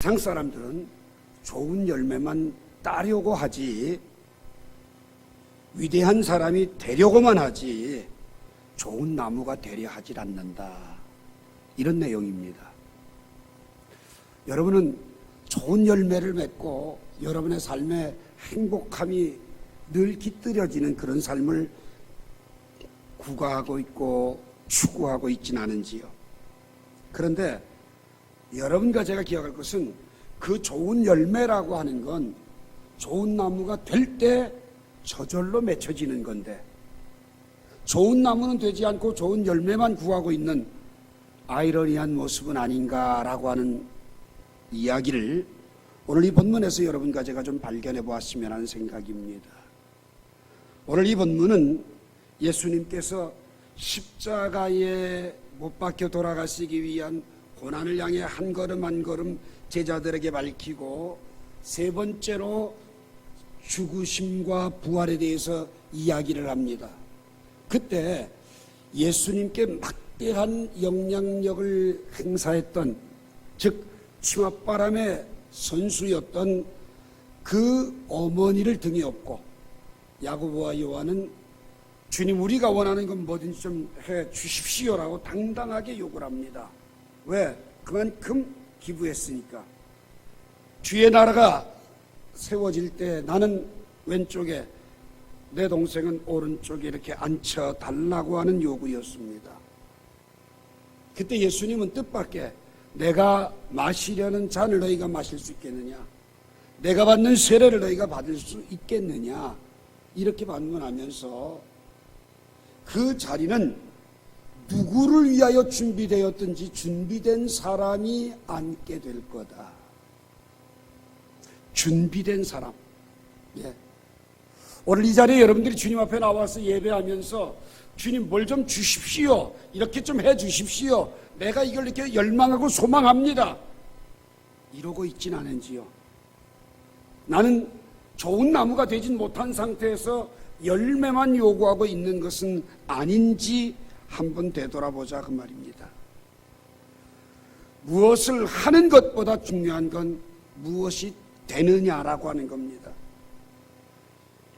세상 사람들은 좋은 열매만 따려고 하지, 위대한 사람이 되려고만 하지 좋은 나무가 되려 하질 않는다, 이런 내용입니다. 여러분은 좋은 열매를 맺고 여러분의 삶에 행복함이 늘 깃들여지는 그런 삶을 구가하고 있고 추구하고 있지는 않은지요. 그런데 여러분과 제가 기억할 것은 그 좋은 열매라고 하는 건 좋은 나무가 될 때 저절로 맺혀지는 건데, 좋은 나무는 되지 않고 좋은 열매만 구하고 있는 아이러니한 모습은 아닌가라고 하는 이야기를 오늘 이 본문에서 여러분과 제가 좀 발견해 보았으면 하는 생각입니다. 오늘 이 본문은 예수님께서 십자가에 못 박혀 돌아가시기 위한 고난을 향해 한 걸음 한 걸음 제자들에게 밝히고, 세 번째로 죽으심과 부활에 대해서 이야기를 합니다. 그때 예수님께 막대한 영향력을 행사했던, 즉 치맛바람의 선수였던 그 어머니를 등에 업고 야고보와 요한은 주님, 우리가 원하는 건 뭐든지 좀 해 주십시오라고 당당하게 요구를 합니다. 왜? 그만큼 기부했으니까. 주의 나라가 세워질 때 나는 왼쪽에, 내 동생은 오른쪽에 이렇게 앉혀달라고 하는 요구였습니다. 그때 예수님은 뜻밖의, 내가 마시려는 잔을 너희가 마실 수 있겠느냐, 내가 받는 세례를 너희가 받을 수 있겠느냐, 이렇게 반문하면서 그 자리는 누구를 위하여 준비되었든지 준비된 사람이 앉게 될 거다. 준비된 사람. 예. 오늘 이 자리에 여러분들이 주님 앞에 나와서 예배하면서 주님 뭘 좀 주십시오, 이렇게 좀 해 주십시오, 내가 이걸 이렇게 열망하고 소망합니다, 이러고 있진 않은지요. 나는 좋은 나무가 되진 못한 상태에서 열매만 요구하고 있는 것은 아닌지 한번 되돌아보자, 그 말입니다. 무엇을 하는 것보다 중요한 건 무엇이 되느냐라고 하는 겁니다.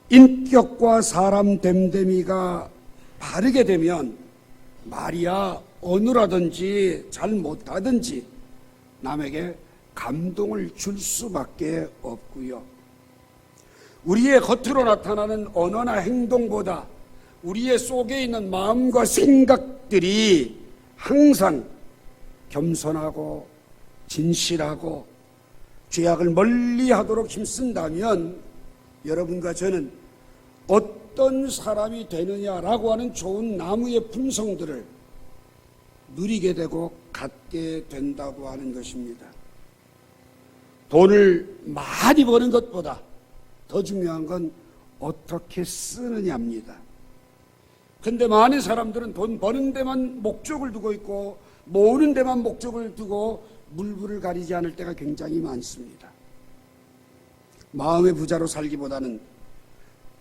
인격과 사람 됨됨이가 바르게 되면 말이야 어느라든지 잘 못하든지 남에게 감동을 줄 수밖에 없고요. 우리의 겉으로 나타나는 언어나 행동보다 우리의 속에 있는 마음과 생각들이 항상 겸손하고 진실하고 죄악을 멀리하도록 힘쓴다면 여러분과 저는 어떤 사람이 되느냐라고 하는 좋은 나무의 품성들을 누리게 되고 갖게 된다고 하는 것입니다. 돈을 많이 버는 것보다 더 중요한 건 어떻게 쓰느냐입니다. 근데 많은 사람들은 돈 버는 데만 목적을 두고 있고 모으는 데만 목적을 두고 물불을 가리지 않을 때가 굉장히 많습니다. 마음의 부자로 살기보다는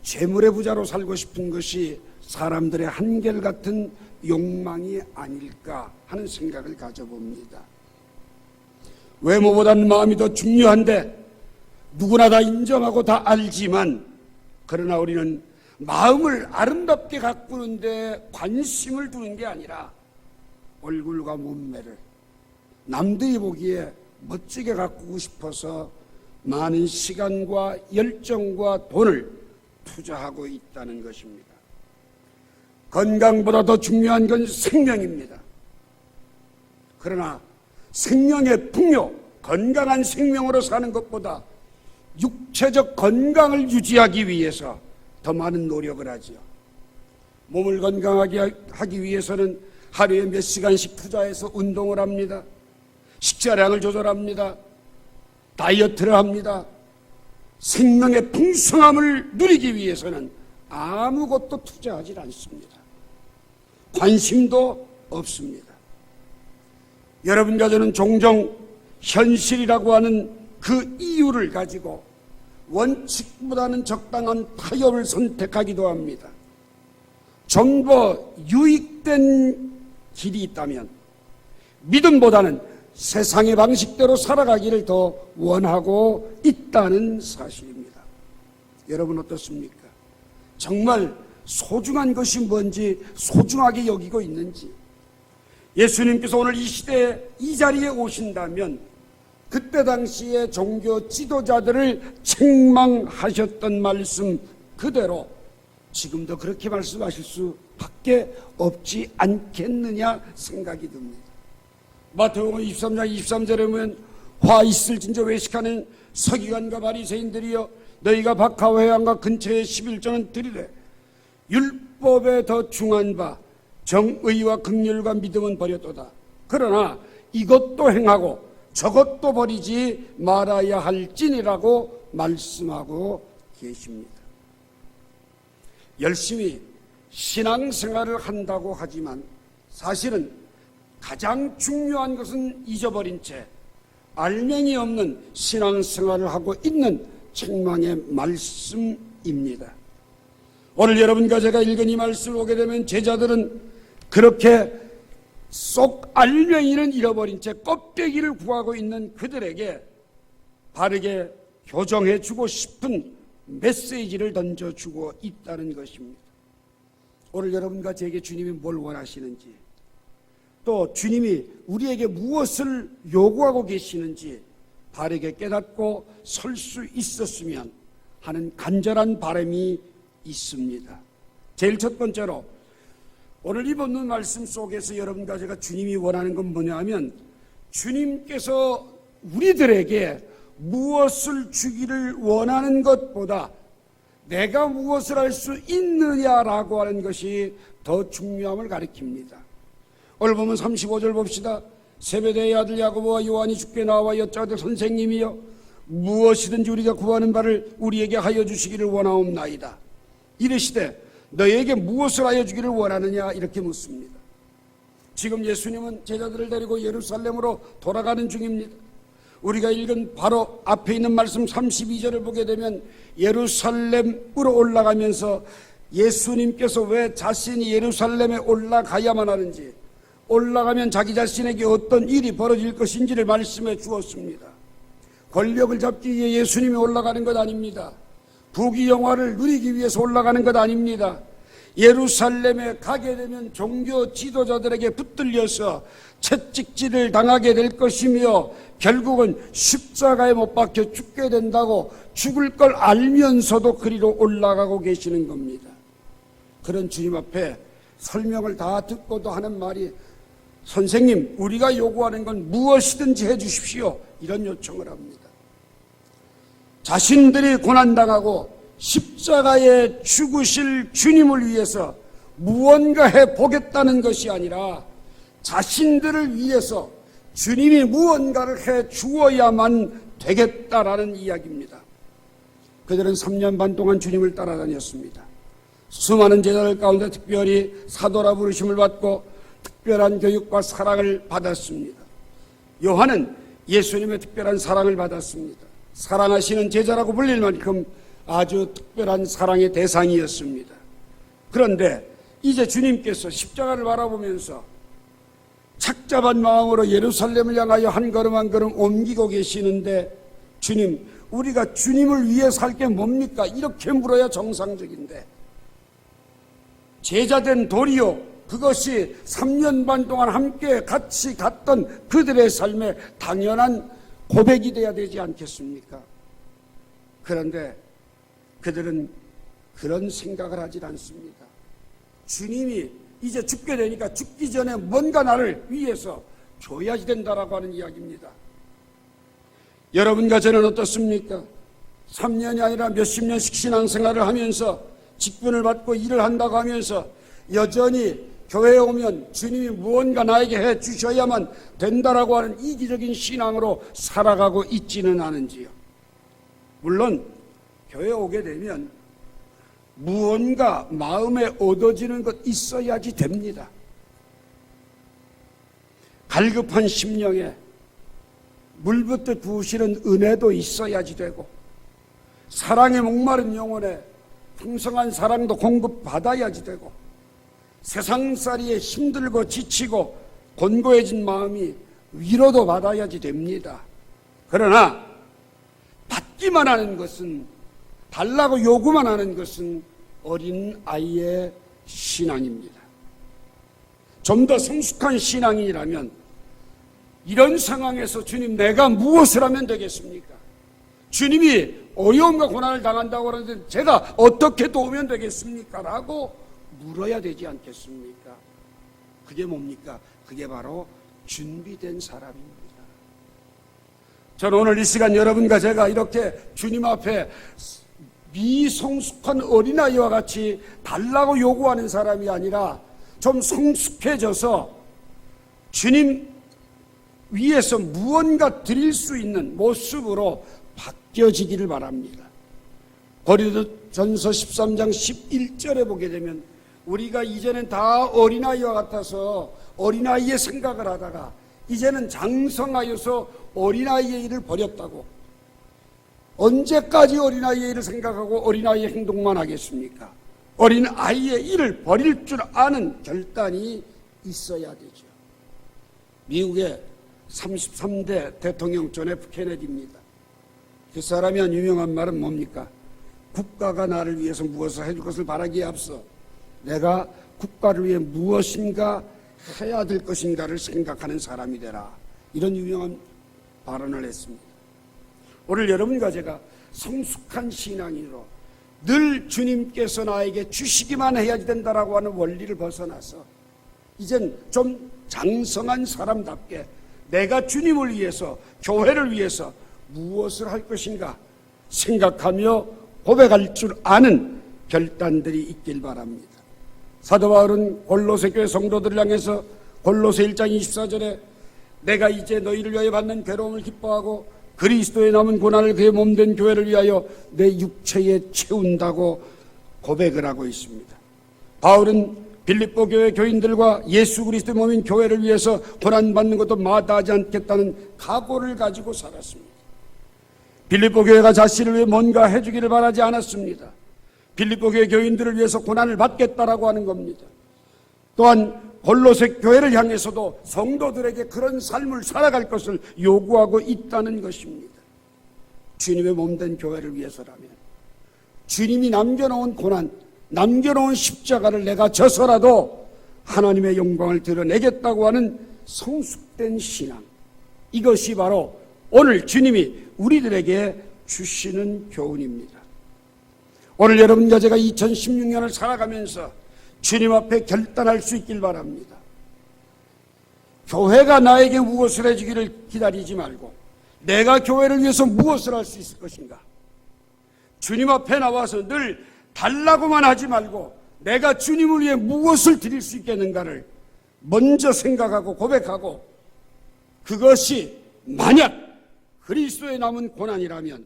재물의 부자로 살고 싶은 것이 사람들의 한결같은 욕망이 아닐까 하는 생각을 가져봅니다. 외모보다는 마음이 더 중요한데 누구나 다 인정하고 다 알지만, 그러나 우리는 마음을 아름답게 가꾸는데 관심을 두는 게 아니라 얼굴과 몸매를 남들이 보기에 멋지게 가꾸고 싶어서 많은 시간과 열정과 돈을 투자하고 있다는 것입니다. 건강보다 더 중요한 건 생명입니다. 그러나 생명의 풍요, 건강한 생명으로 사는 것보다 육체적 건강을 유지하기 위해서 더 많은 노력을 하지요. 몸을 건강하게 하기 위해서는 하루에 몇 시간씩 투자해서 운동을 합니다. 식사량을 조절합니다. 다이어트를 합니다. 생명의 풍성함을 누리기 위해서는 아무것도 투자하지 않습니다. 관심도 없습니다. 여러분과 저는 종종 현실이라고 하는 그 이유를 가지고 원칙보다는 적당한 타협을 선택하기도 합니다. 좀 더 유익된 길이 있다면 믿음보다는 세상의 방식대로 살아가기를 더 원하고 있다는 사실입니다. 여러분 어떻습니까? 정말 소중한 것이 뭔지 소중하게 여기고 있는지, 예수님께서 오늘 이 시대에 이 자리에 오신다면 그때 당시에 종교 지도자들을 책망하셨던 말씀 그대로 지금도 그렇게 말씀하실 수밖에 없지 않겠느냐 생각이 듭니다. 마태복음 23장 23절에 보면 화 있을진저 외식하는 서기관과 바리새인들이여 너희가 박하와 회당과 근처에 11조는 드리되 율법에 더 중한 바 정의와 긍휼과 믿음은 버렸도다. 그러나 이것도 행하고 저것도 버리지 말아야 할지니라고 말씀하고 계십니다. 열심히 신앙생활을 한다고 하지만 사실은 가장 중요한 것은 잊어버린 채 알맹이 없는 신앙생활을 하고 있는 책망의 말씀입니다. 오늘 여러분과 제가 읽은 이 말씀을 보게 되면 제자들은 그렇게 쏙 알맹이는 잃어버린 채 껍데기를 구하고 있는 그들에게 바르게 교정해 주고 싶은 메시지를 던져주고 있다는 것입니다. 오늘 여러분과 제게 주님이 뭘 원하시는지, 또 주님이 우리에게 무엇을 요구하고 계시는지 바르게 깨닫고 설 수 있었으면 하는 간절한 바람이 있습니다. 제일 첫 번째로 오늘 이 본문 말씀 속에서 여러분과 제가 주님이 원하는 건 뭐냐 하면, 주님께서 우리들에게 무엇을 주기를 원하는 것보다 내가 무엇을 할 수 있느냐라고 하는 것이 더 중요함을 가리킵니다. 오늘 보면 35절 봅시다. 세베대의 아들 야고보와 요한이 주께 나와 여짜오되 선생님이여 무엇이든지 우리가 구하는 바를 우리에게 하여 주시기를 원하옵나이다. 이르시되 너희에게 무엇을 하여 주기를 원하느냐 이렇게 묻습니다. 지금 예수님은 제자들을 데리고 예루살렘으로 돌아가는 중입니다. 우리가 읽은 바로 앞에 있는 말씀 32절을 보게 되면 예루살렘으로 올라가면서 예수님께서 왜 자신이 예루살렘에 올라가야만 하는지, 올라가면 자기 자신에게 어떤 일이 벌어질 것인지를 말씀해 주었습니다. 권력을 잡기 위해 예수님이 올라가는 것 아닙니다. 부귀영화를 누리기 위해서 올라가는 것 아닙니다. 예루살렘에 가게 되면 종교 지도자들에게 붙들려서 채찍질을 당하게 될 것이며 결국은 십자가에 못 박혀 죽게 된다고 죽을 걸 알면서도 그리로 올라가고 계시는 겁니다. 그런 주님 앞에 설명을 다 듣고도 하는 말이, 선생님 우리가 요구하는 건 무엇이든지 해 주십시오, 이런 요청을 합니다. 자신들이 고난당하고 십자가에 죽으실 주님을 위해서 무언가 해보겠다는 것이 아니라 자신들을 위해서 주님이 무언가를 해 주어야만 되겠다라는 이야기입니다. 그들은 3년 반 동안 주님을 따라다녔습니다. 수많은 제자들 가운데 특별히 사도라 부르심을 받고 특별한 교육과 사랑을 받았습니다. 요한은 예수님의 특별한 사랑을 받았습니다. 사랑하시는 제자라고 불릴 만큼 아주 특별한 사랑의 대상이었습니다. 그런데 이제 주님께서 십자가를 바라보면서 착잡한 마음으로 예루살렘을 향하여 한 걸음 한 걸음 옮기고 계시는데, 주님, 우리가 주님을 위해 살 게 뭡니까? 이렇게 물어야 정상적인데, 제자된 도리요, 그것이 3년 반 동안 함께 같이 갔던 그들의 삶에 당연한 고백이 돼야 되지 않겠습니까? 그런데 그들은 그런 생각을 하지 않습니다. 주님이 이제 죽게 되니까 죽기 전에 뭔가 나를 위해서 줘야지 된다라고 하는 이야기입니다. 여러분과 저는 어떻습니까? 3년이 아니라 몇십 년씩 신앙생활을 하면서 직분을 받고 일을 한다고 하면서 여전히 교회에 오면 주님이 무언가 나에게 해 주셔야만 된다라고 하는 이기적인 신앙으로 살아가고 있지는 않은지요. 물론 교회에 오게 되면 무언가 마음에 얻어지는 것 있어야지 됩니다. 갈급한 심령에 물붓듯 부으시는 은혜도 있어야지 되고, 사랑에 목마른 영혼에 풍성한 사랑도 공급받아야지 되고, 세상살이에 힘들고 지치고 곤고해진 마음이 위로도 받아야지 됩니다. 그러나 받기만 하는 것은, 달라고 요구만 하는 것은 어린 아이의 신앙입니다. 좀 더 성숙한 신앙이라면 이런 상황에서 주님, 내가 무엇을 하면 되겠습니까? 주님이 어려움과 고난을 당한다고 하는데 제가 어떻게 도우면 되겠습니까? 라고 물어야 되지 않겠습니까? 그게 뭡니까? 그게 바로 준비된 사람입니다. 저는 오늘 이 시간 여러분과 제가 이렇게 주님 앞에 미성숙한 어린아이와 같이 달라고 요구하는 사람이 아니라 좀 성숙해져서 주님 위에서 무언가 드릴 수 있는 모습으로 바뀌어지기를 바랍니다. 고린도전서 13장 11절에 보게 되면 우리가 이제는 다 어린아이와 같아서 어린아이의 생각을 하다가 이제는 장성하여서 어린아이의 일을 버렸다고. 언제까지 어린아이의 일을 생각하고 어린아이의 행동만 하겠습니까? 어린아이의 일을 버릴 줄 아는 결단이 있어야 되죠. 미국의 33대 대통령 존 F 케네디입니다. 그 사람이 한 유명한 말은 뭡니까? 국가가 나를 위해서 무엇을 해줄 것을 바라기에 앞서 내가 국가를 위해 무엇인가 해야 될 것인가를 생각하는 사람이 되라. 이런 유명한 발언을 했습니다. 오늘 여러분과 제가 성숙한 신앙인으로 늘 주님께서 나에게 주시기만 해야 된다라고 하는 원리를 벗어나서 이젠 좀 장성한 사람답게 내가 주님을 위해서, 교회를 위해서 무엇을 할 것인가 생각하며 고백할 줄 아는 결단들이 있길 바랍니다. 사도 바울은 골로새 교회 성도들을 향해서 골로새 1장 24절에 내가 이제 너희를 위하여 받는 괴로움을 기뻐하고 그리스도에 남은 고난을 그의 몸된 교회를 위하여 내 육체에 채운다고 고백을 하고 있습니다. 바울은 빌립보 교회 교인들과 예수 그리스도의 몸인 교회를 위해서 고난받는 것도 마다하지 않겠다는 각오를 가지고 살았습니다. 빌립보 교회가 자신을 위해 뭔가 해주기를 바라지 않았습니다. 빌립보 교회 교인들을 위해서 고난을 받겠다라고 하는 겁니다. 또한 골로새 교회를 향해서도 성도들에게 그런 삶을 살아갈 것을 요구하고 있다는 것입니다. 주님의 몸된 교회를 위해서라면 주님이 남겨놓은 고난, 남겨놓은 십자가를 내가 져서라도 하나님의 영광을 드러내겠다고 하는 성숙된 신앙, 이것이 바로 오늘 주님이 우리들에게 주시는 교훈입니다. 오늘 여러분과 제가 2016년을 살아가면서 주님 앞에 결단할 수 있길 바랍니다. 교회가 나에게 무엇을 해주기를 기다리지 말고 내가 교회를 위해서 무엇을 할 수 있을 것인가. 주님 앞에 나와서 늘 달라고만 하지 말고 내가 주님을 위해 무엇을 드릴 수 있겠는가를 먼저 생각하고 고백하고, 그것이 만약 그리스도에 남은 고난이라면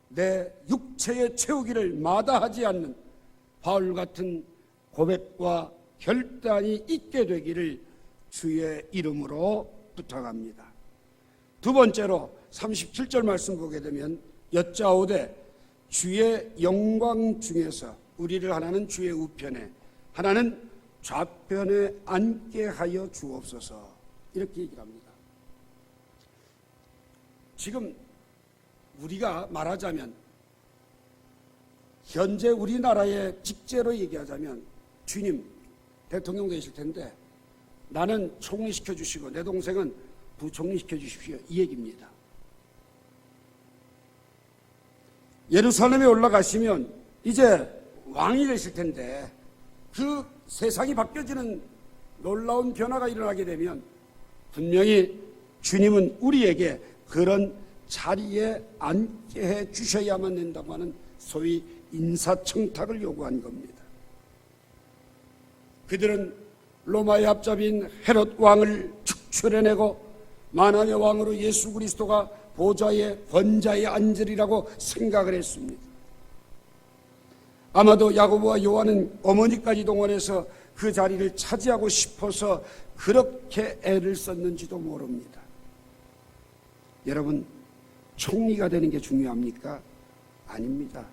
내 육체의 채우기를 마다하지 않는 바울 같은 고백과 결단이 있게 되기를 주의 이름으로 부탁합니다. 두 번째로 37절 말씀 보게 되면 여짜오되 주의 영광 중에서 우리를 하나는 주의 우편에 하나는 좌편에 앉게 하여 주옵소서, 이렇게 얘기를 합니다. 지금 우리가 말하자면 현재 우리나라의 직제로 얘기하자면 주님 대통령 되실 텐데 나는 총리 시켜주시고 내 동생은 부총리 시켜주십시오, 이 얘기입니다. 예루살렘에 올라가시면 이제 왕이 되실 텐데 그 세상이 바뀌어지는 놀라운 변화가 일어나게 되면 분명히 주님은 우리에게 그런 자리에 앉게 해 주셔야만 된다고 하는 소위 인사청탁을 요구한 겁니다. 그들은 로마의 앞잡이인 헤롯 왕을 축출해내고 만왕의 왕으로 예수 그리스도가 보좌의 권자에 앉으리라고 생각을 했습니다. 아마도 야고보와 요한은 어머니까지 동원해서 그 자리를 차지하고 싶어서 그렇게 애를 썼는지도 모릅니다. 여러분, 총리가 되는 게 중요합니까? 아닙니다.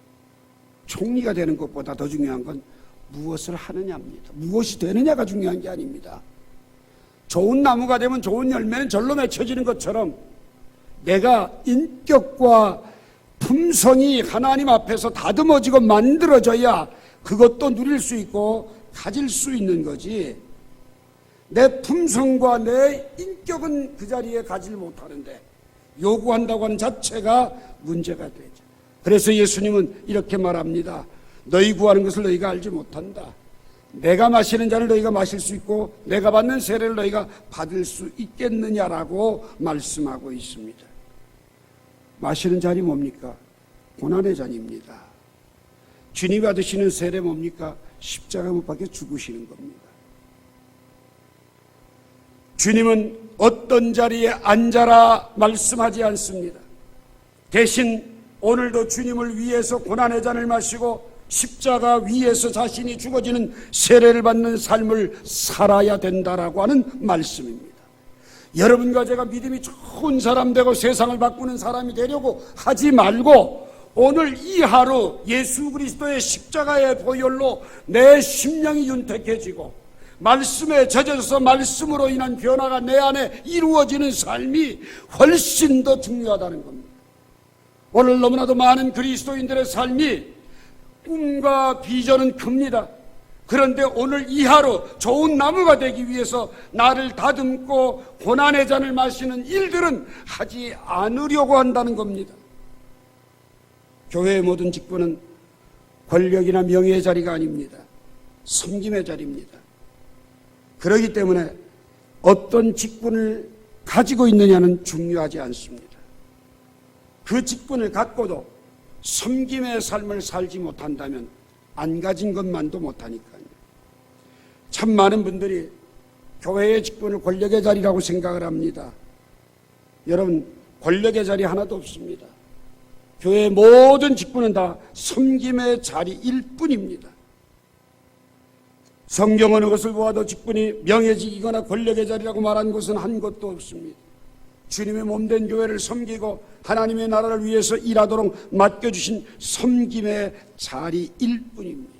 총리가 되는 것보다 더 중요한 건 무엇을 하느냐입니다. 무엇이 되느냐가 중요한 게 아닙니다. 좋은 나무가 되면 좋은 열매는 절로 맺혀지는 것처럼 내가 인격과 품성이 하나님 앞에서 다듬어지고 만들어져야 그것도 누릴 수 있고 가질 수 있는 거지. 내 품성과 내 인격은 그 자리에 가질 못하는데 요구한다고 하는 자체가 문제가 되죠. 그래서 예수님은 이렇게 말합니다. 너희 구하는 것을 너희가 알지 못한다. 내가 마시는 잔을 너희가 마실 수 있고 내가 받는 세례를 너희가 받을 수 있겠느냐라고 말씀하고 있습니다. 마시는 잔이 뭡니까? 고난의 잔입니다. 주님이 받으시는 세례 뭡니까? 십자가 못 박혀 죽으시는 겁니다. 주님은 어떤 자리에 앉아라 말씀하지 않습니다. 대신 오늘도 주님을 위해서 고난의 잔을 마시고 십자가 위에서 자신이 죽어지는 세례를 받는 삶을 살아야 된다라고 하는 말씀입니다. 여러분과 제가 믿음이 좋은 사람 되고 세상을 바꾸는 사람이 되려고 하지 말고 오늘 이 하루 예수 그리스도의 십자가의 보혈로 내 심령이 윤택해지고 말씀에 젖어서 말씀으로 인한 변화가 내 안에 이루어지는 삶이 훨씬 더 중요하다는 겁니다. 오늘 너무나도 많은 그리스도인들의 삶이 꿈과 비전은 큽니다. 그런데 오늘 이 하루 좋은 나무가 되기 위해서 나를 다듬고 고난의 잔을 마시는 일들은 하지 않으려고 한다는 겁니다. 교회의 모든 직분은 권력이나 명예의 자리가 아닙니다. 섬김의 자리입니다. 그렇기 때문에 어떤 직분을 가지고 있느냐는 중요하지 않습니다. 그 직분을 갖고도 섬김의 삶을 살지 못한다면 안 가진 것만도 못하니까요. 참 많은 분들이 교회의 직분을 권력의 자리라고 생각을 합니다. 여러분, 권력의 자리 하나도 없습니다. 교회의 모든 직분은 다 섬김의 자리일 뿐입니다. 성경 어느 것을 보아도 직분이 명예직이거나 권력의 자리라고 말한 것은 한 것도 없습니다. 주님의 몸된 교회를 섬기고 하나님의 나라를 위해서 일하도록 맡겨주신 섬김의 자리일 뿐입니다.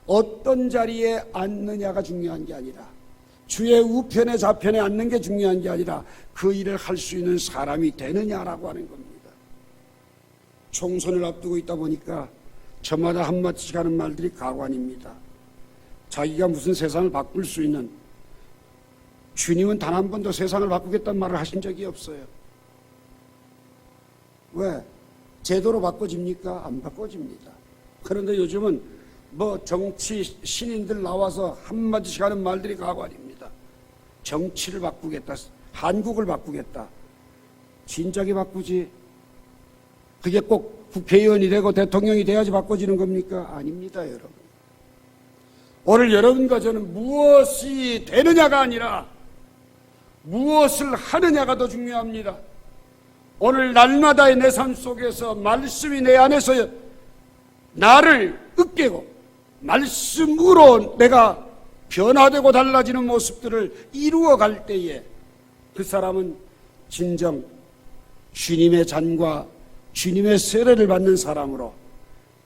어떤 자리에 앉느냐가 중요한 게 아니라 주의 우편에 좌편에 앉는 게 중요한 게 아니라 그 일을 할 수 있는 사람이 되느냐라고 하는 겁니다. 총선을 앞두고 있다 보니까 저마다 한마디씩 하는 말들이 가관입니다. 자기가 무슨 세상을 바꿀 수 있는, 주님은 단 한 번도 세상을 바꾸겠다는 말을 하신 적이 없어요. 왜? 제도로 바꿔집니까? 안 바꿔집니다. 그런데 요즘은 정치 신인들 나와서 한마디씩 하는 말들이 가관입니다. 정치를 바꾸겠다, 한국을 바꾸겠다. 진작에 바꾸지. 그게 꼭 국회의원이 되고 대통령이 돼야지 바꿔지는 겁니까? 아닙니다, 여러분. 오늘 여러분과 저는 무엇이 되느냐가 아니라 무엇을 하느냐가 더 중요합니다. 오늘 날마다의 내 삶 속에서 말씀이 내 안에서 나를 으깨고 말씀으로 내가 변화되고 달라지는 모습들을 이루어갈 때에 그 사람은 진정 주님의 잔과 주님의 세례를 받는 사람으로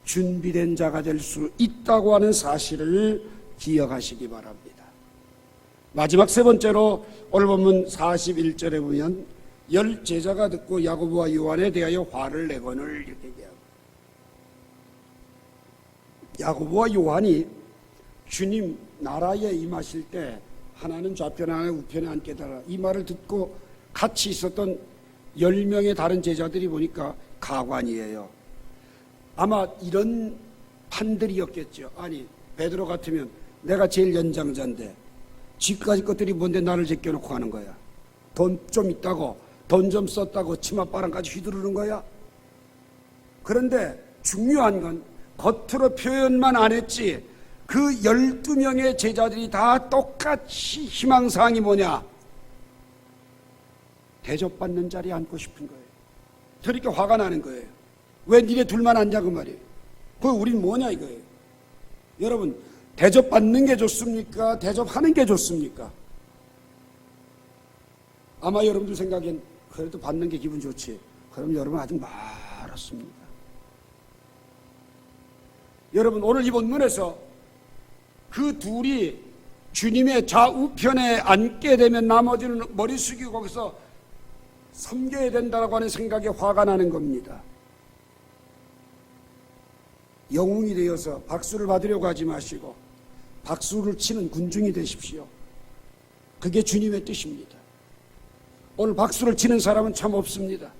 준비된 자가 될 수 있다고 하는 사실을 기억하시기 바랍니다. 마지막 세 번째로 오늘 본문 41절에 보면 열 제자가 듣고 야고보와 요한에 대하여 화를 내거늘 이렇게 얘기합니다. 야고보와 요한이 주님 나라에 임하실 때 하나는 좌편에 하나 우편에 앉게 되라, 이 말을 듣고 같이 있었던 10명의 다른 제자들이 보니까 가관이에요. 아마 이런 판들이었겠죠. 아니, 베드로 같으면 내가 제일 연장자인데 지금까지 것들이 뭔데 나를 제껴놓고 가는 거야. 돈 좀 있다고, 돈 좀 썼다고 치맛바람까지 휘두르는 거야. 그런데 중요한 건 겉으로 표현만 안 했지 그 12명의 제자들이 다 똑같이 희망사항이 뭐냐? 대접받는 자리에 앉고 싶은 거예요. 그러니까 화가 나는 거예요. 왜 니네 둘만 앉아, 그 말이에요. 우린 뭐냐 이거예요. 여러분, 대접받는 게 좋습니까? 대접하는 게 좋습니까? 아마 여러분들 생각엔 그래도 받는 게 기분 좋지. 그럼 여러분 아직 멀었습니다. 여러분, 오늘 이 본문에서 그 둘이 주님의 좌우편에 앉게 되면 나머지는 머리 숙이고 거기서 섬겨야 된다고 하는 생각에 화가 나는 겁니다. 영웅이 되어서 박수를 받으려고 하지 마시고 박수를 치는 군중이 되십시오. 그게 주님의 뜻입니다. 오늘 박수를 치는 사람은 참 없습니다.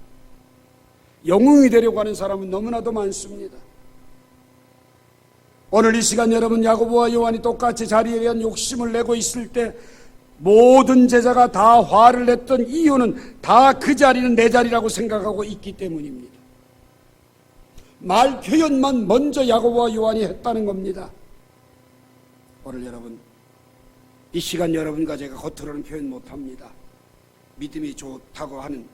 영웅이 되려고 하는 사람은 너무나도 많습니다. 오늘 이 시간 여러분, 야고보와 요한이 똑같이 자리에 대한 욕심을 내고 있을 때 모든 제자가 다 화를 냈던 이유는 다 그 자리는 내 자리라고 생각하고 있기 때문입니다. 말 표현만 먼저 야고보와 요한이 했다는 겁니다. 오늘 여러분, 이 시간 여러분과 제가 겉으로는 표현 못합니다. 믿음이 좋다고 하는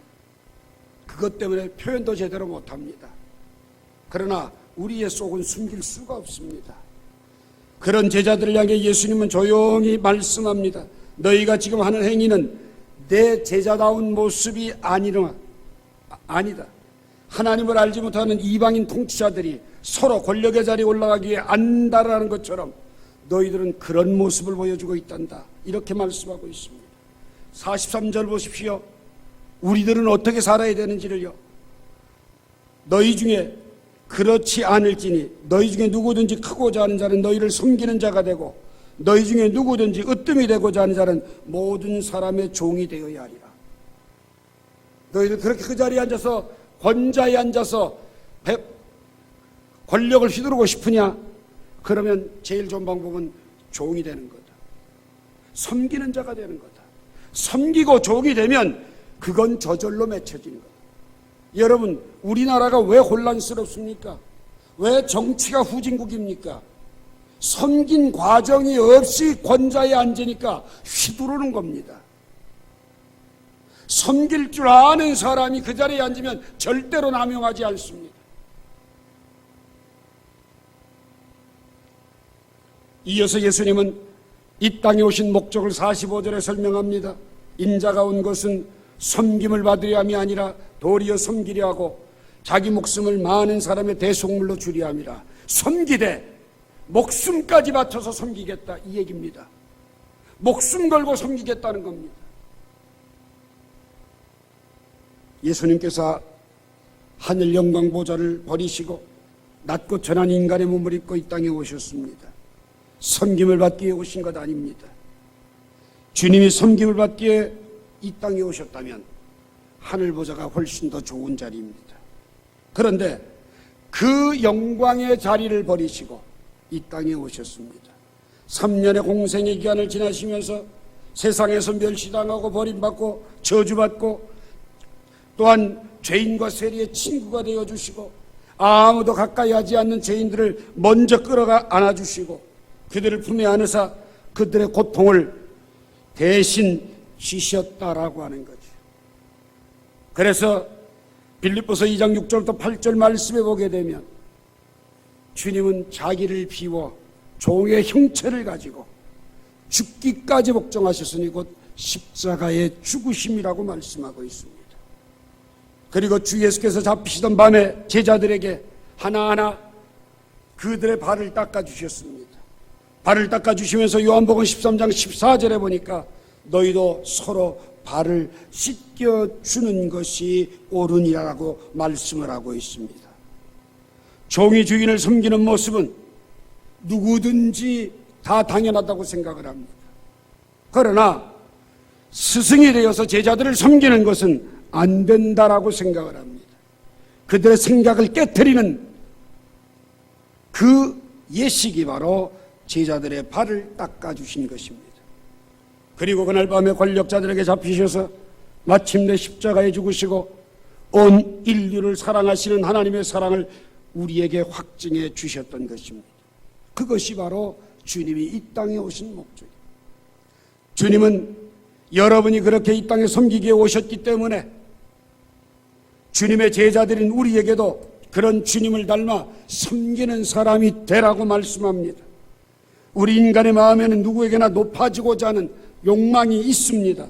그것 때문에 표현도 제대로 못합니다. 그러나 우리의 속은 숨길 수가 없습니다. 그런 제자들을 향해 예수님은 조용히 말씀합니다. 너희가 지금 하는 행위는 내 제자다운 모습이 아니다. 하나님을 알지 못하는 이방인 통치자들이 서로 권력의 자리에 올라가기 위해 안달하는 것처럼 너희들은 그런 모습을 보여주고 있단다. 이렇게 말씀하고 있습니다. 43절 보십시오. 우리들은 어떻게 살아야 되는지를요. 너희 중에 그렇지 않을지니 너희 중에 누구든지 크고자 하는 자는 너희를 섬기는 자가 되고 너희 중에 누구든지 으뜸이 되고자 하는 자는 모든 사람의 종이 되어야 하리라. 너희들 그렇게 그 자리에 앉아서 권자에 앉아서 권력을 휘두르고 싶으냐? 그러면 제일 좋은 방법은 종이 되는 거다. 섬기는 자가 되는 거다. 섬기고 종이 되면 그건 저절로 맺혀지는 거다. 여러분, 우리나라가 왜 혼란스럽습니까? 왜 정치가 후진국입니까? 섬긴 과정이 없이 권자에 앉으니까 휘두르는 겁니다. 섬길 줄 아는 사람이 그 자리에 앉으면 절대로 남용하지 않습니다. 이어서 예수님은 이 땅에 오신 목적을 45절에 설명합니다. 인자가 온 것은 섬김을 받으려 함이 아니라 도리어 섬기려 하고 자기 목숨을 많은 사람의 대속물로 주려 함이라. 섬기되 목숨까지 바쳐서 섬기겠다, 이 얘기입니다. 목숨 걸고 섬기겠다는 겁니다. 예수님께서 하늘 영광 보좌를 버리시고 낮고 천한 인간의 몸을 입고 이 땅에 오셨습니다. 섬김을 받기 위해 오신 것 아닙니다. 주님이 섬김을 받기 위해 이 땅에 오셨다면 하늘 보좌가 훨씬 더 좋은 자리입니다. 그런데 그 영광의 자리를 버리시고 이 땅에 오셨습니다. 3년의 공생의 기간을 지나시면서 세상에서 멸시당하고 버림받고 저주받고 또한 죄인과 세리의 친구가 되어주시고 아무도 가까이 하지 않는 죄인들을 먼저 끌어가 안아주시고 그들을 품에 안으사 그들의 고통을 대신 지셨다라고 하는 거죠. 그래서 빌립보서 2장 6절부터 8절 말씀에 보게 되면 주님은 자기를 비워 종의 형체를 가지고 죽기까지 복종하셨으니 곧 십자가의 죽으심이라고 말씀하고 있습니다. 그리고 주 예수께서 잡히시던 밤에 제자들에게 하나하나 그들의 발을 닦아주셨습니다. 발을 닦아주시면서 요한복음 13장 14절에 보니까 너희도 서로 발을 씻겨주는 것이 옳으니라고 말씀을 하고 있습니다. 종이 주인을 섬기는 모습은 누구든지 다 당연하다고 생각을 합니다. 그러나 스승이 되어서 제자들을 섬기는 것은 안 된다라고 생각을 합니다. 그들의 생각을 깨트리는 그 예식이 바로 제자들의 발을 닦아주신 것입니다. 그리고 그날 밤에 권력자들에게 잡히셔서 마침내 십자가에 죽으시고 온 인류를 사랑하시는 하나님의 사랑을 우리에게 확증해 주셨던 것입니다. 그것이 바로 주님이 이 땅에 오신 목적입니다. 주님은 여러분이 그렇게 이 땅에 섬기기에 오셨기 때문에 주님의 제자들인 우리에게도 그런 주님을 닮아 섬기는 사람이 되라고 말씀합니다. 우리 인간의 마음에는 누구에게나 높아지고자 하는 욕망이 있습니다.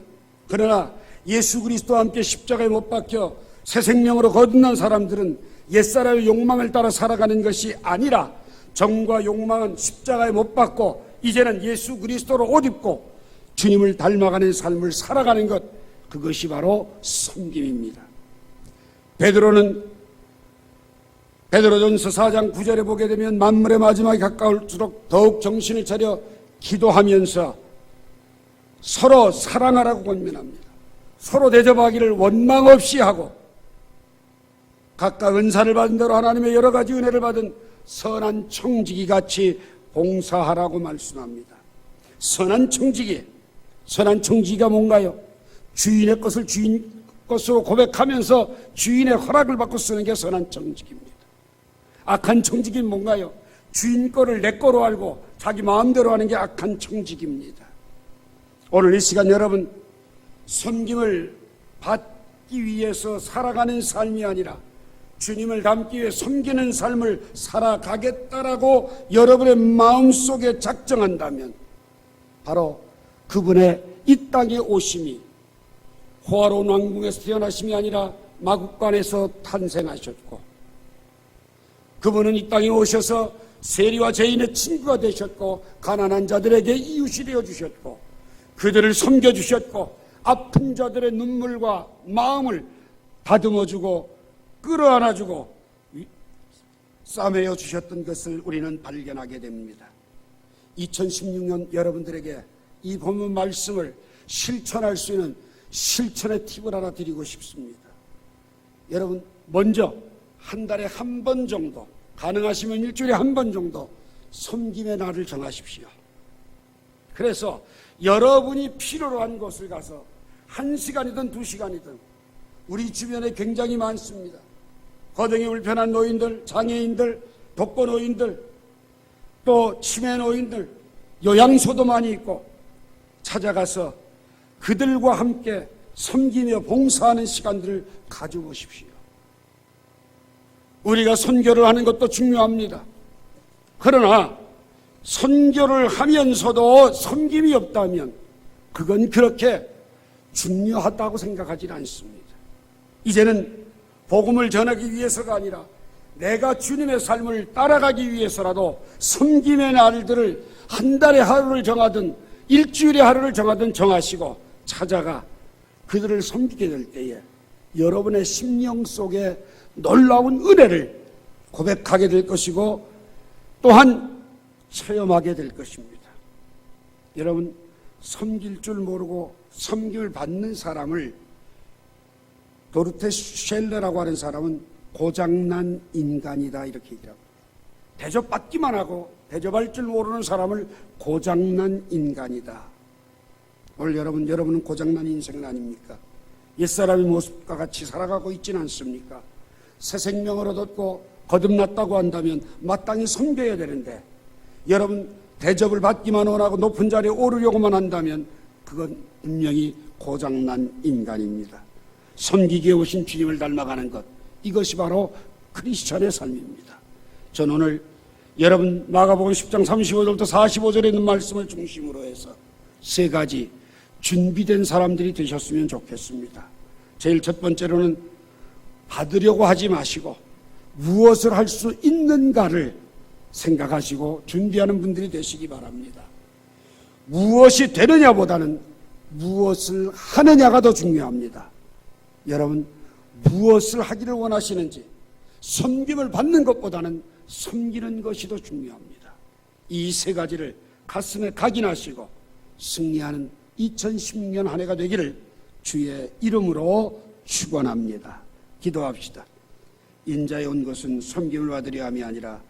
그러나 예수 그리스도와 함께 십자가에 못 박혀 새 생명으로 거듭난 사람들은 옛사람의 욕망을 따라 살아가는 것이 아니라 정과 욕망은 십자가에 못 박고 이제는 예수 그리스도로 옷 입고 주님을 닮아가는 삶을 살아가는 것, 그것이 바로 섬김입니다. 베드로전서 4장 9절에 보게 되면 만물의 마지막에 가까울수록 더욱 정신을 차려 기도하면서 서로 사랑하라고 권면합니다. 서로 대접하기를 원망 없이 하고 각각 은사를 받은 대로 하나님의 여러 가지 은혜를 받은 선한 청지기 같이 봉사하라고 말씀합니다. 선한 청지기가 뭔가요? 주인의 것을 주인 것으로 고백하면서 주인의 허락을 받고 쓰는 게 선한 청지기입니다. 악한 청지기는 뭔가요? 주인 거를 내 거로 알고 자기 마음대로 하는 게 악한 청지기입니다. 오늘 이 시간 여러분, 섬김을 받기 위해서 살아가는 삶이 아니라 주님을 닮기 위해 섬기는 삶을 살아가겠다라고 여러분의 마음속에 작정한다면 바로 그분의 이 땅에 오심이 호화로운 왕궁에서 태어나심이 아니라 마국간에서 탄생하셨고, 그분은 이 땅에 오셔서 세리와 죄인의 친구가 되셨고, 가난한 자들에게 이웃이 되어주셨고, 그들을 섬겨주셨고, 아픈 자들의 눈물과 마음을 다듬어주고 끌어안아주고 싸매어 주셨던 것을 우리는 발견하게 됩니다. 2016년 여러분들에게 이 본문 말씀을 실천할 수 있는 실천의 팁을 하나 드리고 싶습니다. 여러분, 먼저 한 달에 한 번 정도, 가능하시면 일주일에 한 번 정도 섬김의 날을 정하십시오. 그래서 여러분이 필요로 한 곳을 가서 1시간이든 2시간이든, 우리 주변에 굉장히 많습니다. 거동이 불편한 노인들, 장애인들, 독거 노인들, 또 치매 노인들, 요양소도 많이 있고, 찾아가서 그들과 함께 섬기며 봉사하는 시간들을 가져보십시오. 우리가 선교를 하는 것도 중요합니다. 그러나 선교를 하면서도 섬김이 없다면 그건 그렇게 중요하다고 생각하지는 않습니다. 이제는 복음을 전하기 위해서가 아니라 내가 주님의 삶을 따라가기 위해서라도 섬김의 날들을 한 달에 하루를 정하든 일주일에 하루를 정하든 정하시고 찾아가 그들을 섬기게 될 때에 여러분의 심령 속에 놀라운 은혜를 고백하게 될 것이고 또한 체험하게 될 것입니다. 여러분, 섬길 줄 모르고 섬김을 받는 사람을, 도르테 쉘러라고 하는 사람은 고장난 인간이다 이렇게 얘기합니다. 대접받기만 하고 대접할 줄 모르는 사람을 고장난 인간이다. 오늘 여러분은 고장난 인생은 아닙니까? 옛사람의 모습과 같이 살아가고 있지는 않습니까? 새 생명을 얻었고 거듭났다고 한다면 마땅히 섬겨야 되는데, 여러분 대접을 받기만 원하고 높은 자리에 오르려고만 한다면 그건 분명히 고장난 인간입니다. 섬기기에 오신 주님을 닮아가는 것, 이것이 바로 크리스찬의 삶입니다. 저는 오늘 여러분 마가복음 10장 35절부터 45절에 있는 말씀을 중심으로 해서 세 가지 준비된 사람들이 되셨으면 좋겠습니다. 제일 첫 번째로는 받으려고 하지 마시고 무엇을 할 수 있는가를 생각하시고 준비하는 분들이 되시기 바랍니다. 무엇이 되느냐보다는 무엇을 하느냐가 더 중요합니다. 여러분, 무엇을 하기를 원하시는지, 섬김을 받는 것보다는 섬기는 것이 더 중요합니다. 이 세 가지를 가슴에 각인하시고 승리하는 2016년 한 해가 되기를 주의 이름으로 축원합니다. 기도합시다. 인자에 온 것은 섬김을 받으려 함이 아니라